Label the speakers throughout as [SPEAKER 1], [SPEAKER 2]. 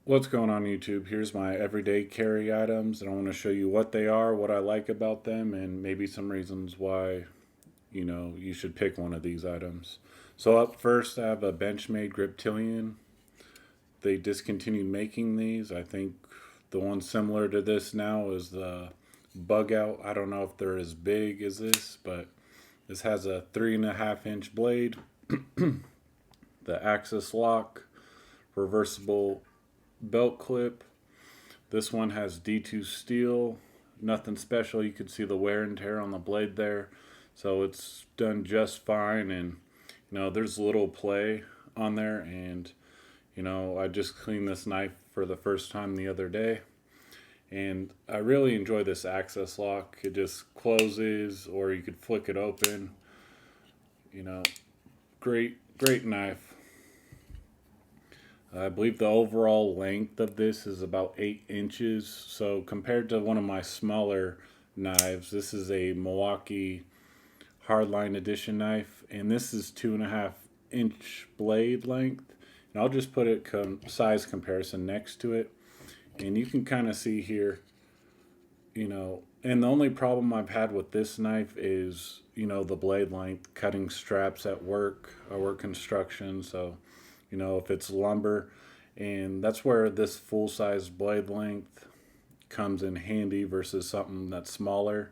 [SPEAKER 1] What's going on YouTube? Here's my everyday carry items, and I want to show you what they are, what I like about them, and maybe some reasons why, you should pick one of these items. So up first, I have a Benchmade Griptilian. They discontinued making these. I think the one similar to this now is the Bug Out. I don't know if they're as big as this, but this has a 3.5-inch blade, the axis lock, reversible belt clip. This one has D2 steel, nothing special. You can see the wear and tear on the blade there, so it's done just fine. And there's little play on there, and I just cleaned this knife for the first time the other day, and I really enjoy this access lock. It just closes, or you could flick it open. Great knife. I believe the overall length of this is about 8 inches. So compared to one of my smaller knives, this is a Milwaukee Hardline Edition knife, and this is 2.5-inch blade length. And I'll just put it size comparison next to it, and you can kind of see here, and the only problem I've had with this knife is, the blade length, cutting straps at work. I work construction, so if it's lumber, and that's where this full-size blade length comes in handy versus something that's smaller.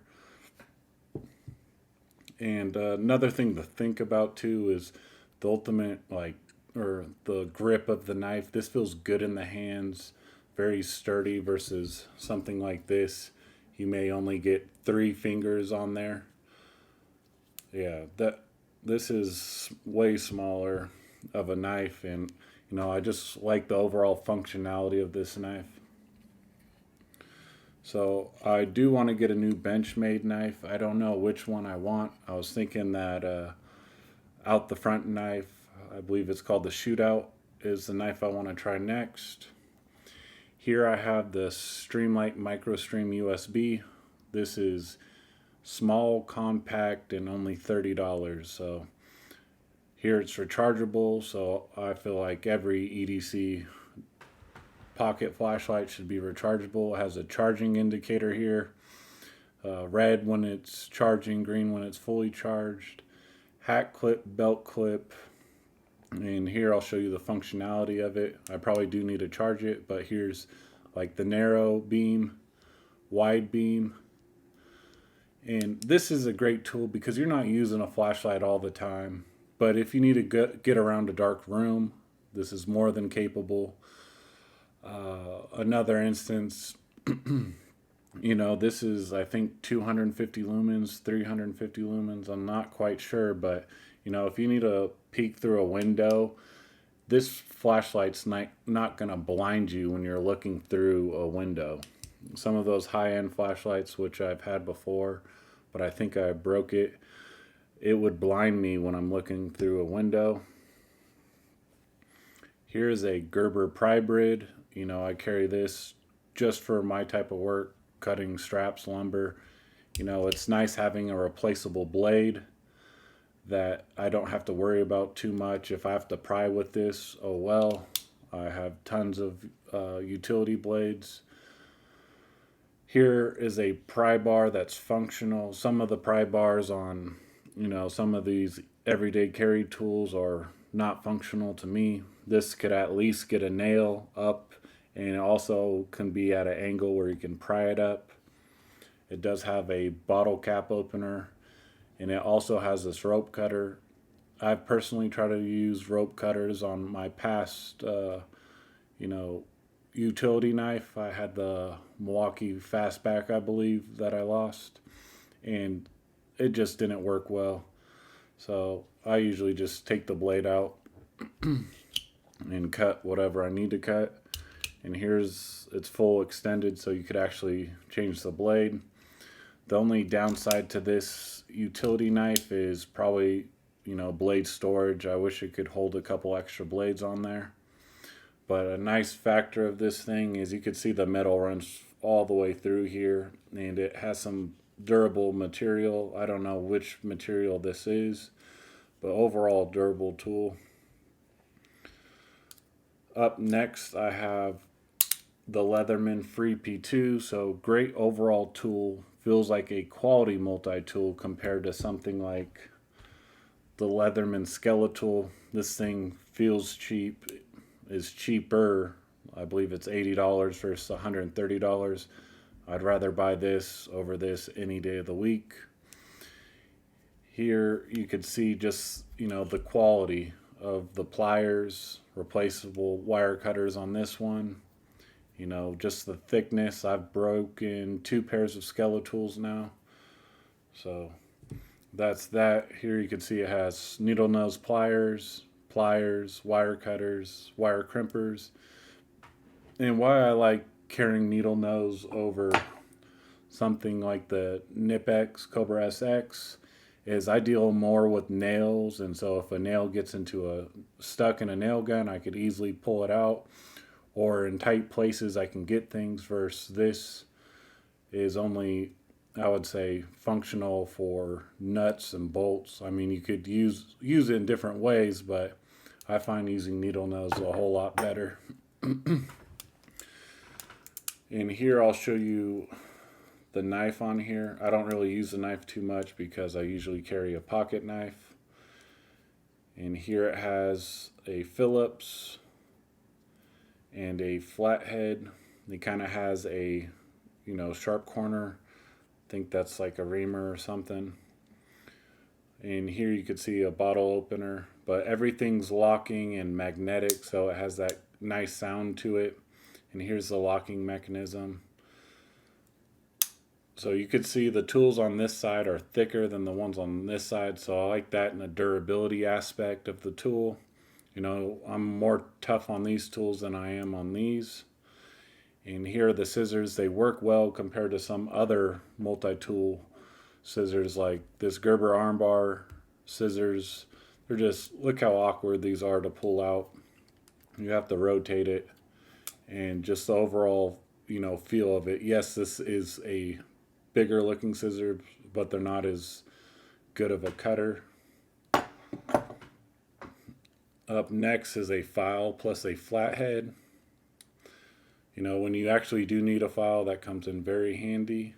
[SPEAKER 1] And another thing to think about too is the ultimate, or the grip of the knife. This feels good in the hands, very sturdy, versus something like this. You may only get 3 fingers on there. Yeah, this is way smaller of a knife, and I just like the overall functionality of this knife. So I do want to get a new Benchmade knife. I don't know which one I want. I was thinking that out the front knife, I believe it's called the Shootout, is the knife I want to try next. Here I have the Streamlight MicroStream USB. This is small, compact, and only $30. So here it's rechargeable, so I feel like every EDC pocket flashlight should be rechargeable. It has a charging indicator here, red when it's charging, green when it's fully charged. Hat clip, belt clip, and here I'll show you the functionality of it. I probably do need to charge it, but here's like the narrow beam, wide beam. And this is a great tool because you're not using a flashlight all the time. But if you need to get around a dark room, this is more than capable. Another instance, this is, I think, 250 lumens, 350 lumens. I'm not quite sure, but, if you need to peek through a window, this flashlight's not going to blind you when you're looking through a window. Some of those high-end flashlights, which I've had before, but I think I broke it, it would blind me when I'm looking through a window. Here's a Gerber Pry Bar. I carry this just for my type of work, cutting straps, lumber. It's nice having a replaceable blade that I don't have to worry about too much. If I have to pry with this, oh well. I have tons of utility blades. Here is a pry bar that's functional. Some of the pry bars on some of these everyday carry tools are not functional to me. This could at least get a nail up, and it also can be at an angle where you can pry it up. It does have a bottle cap opener, and it also has this rope cutter. I've personally tried to use rope cutters on my past, utility knife. I had the Milwaukee Fastback, I believe, that I lost, and it just didn't work well. So I usually just take the blade out and cut whatever I need to cut. And here's it's full extended, so you could actually change the blade. The only downside to this utility knife is probably, blade storage. I wish it could hold a couple extra blades on there. But a nice factor of this thing is you could see the metal runs all the way through here, and it has some durable material. I don't know which material this is, but overall durable tool. Up next I have the Leatherman Free P2. So great overall tool. Feels like a quality multi-tool compared to something like the Leatherman Skeletal. This thing feels cheap, is cheaper. I believe it's $80 versus $130. I'd rather buy this over this any day of the week. Here you could see just, the quality of the pliers, replaceable wire cutters on this one. Just the thickness. I've broken 2 pairs of Skeletools now. So that's that. Here you can see it has needle nose pliers, wire cutters, wire crimpers. And why I like carrying needle nose over something like the Nip-X Cobra SX is I deal more with nails, and so if a nail gets stuck in a nail gun, I could easily pull it out, or in tight places I can get things, versus this is only, I would say, functional for nuts and bolts. I mean, you could use it in different ways, but I find using needle nose a whole lot better. And here I'll show you the knife on here. I don't really use the knife too much because I usually carry a pocket knife. And here it has a Phillips and a flathead. It kind of has a, sharp corner. I think that's like a reamer or something. And here you could see a bottle opener, but everything's locking and magnetic, so it has that nice sound to it. And here's the locking mechanism. So you could see the tools on this side are thicker than the ones on this side, so I like that in the durability aspect of the tool. I'm more tough on these tools than I am on these. And here are the scissors. They work well compared to some other multi-tool scissors like this Gerber armbar scissors. They're just, look how awkward these are to pull out. You have to rotate it. And just the overall, feel of it. Yes, this is a bigger looking scissor, but they're not as good of a cutter. Up next is a file plus a flathead. When you actually do need a file, that comes in very handy.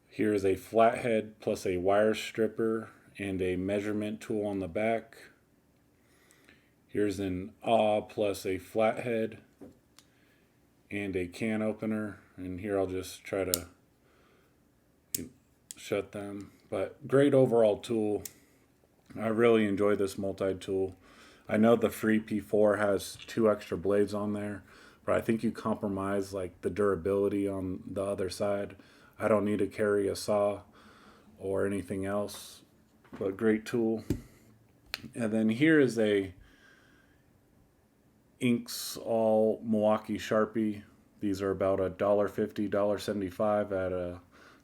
[SPEAKER 1] Here is a flathead plus a wire stripper and a measurement tool on the back. Here's an awl plus a flathead and a can opener. And here I'll just try to shut them. But great overall tool. I really enjoy this multi-tool. I know the Free P4 has 2 extra blades on there, but I think you compromise like the durability on the other side. I don't need to carry a saw or anything else, but great tool. And then here is a Inks All Milwaukee Sharpie. These are about $1.50, $1.75 at a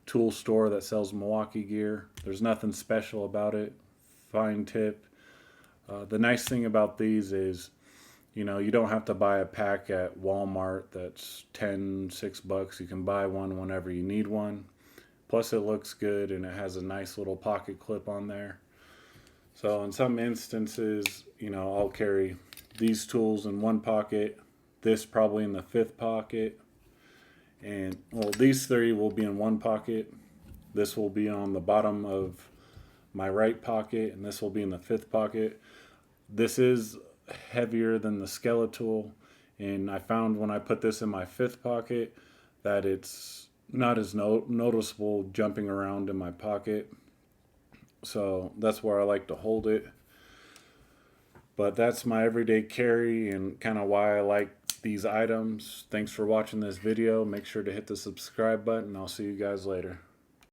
[SPEAKER 1] tool store that sells Milwaukee gear. There's nothing special about it. Fine tip. The nice thing about these is, you don't have to buy a pack at Walmart that's $6. You can buy one whenever you need one. Plus it looks good and it has a nice little pocket clip on there. So in some instances, I'll carry these tools in one pocket, this probably in the 5th pocket, and these 3 will be in one pocket. This will be on the bottom of my right pocket, and this will be in the 5th pocket. This is heavier than the Skeletal, and I found when I put this in my 5th pocket that it's not as noticeable jumping around in my pocket. So that's where I like to hold it. But that's my everyday carry and kind of why I like these items. Thanks for watching this video. Make sure to hit the subscribe button. I'll see you guys later.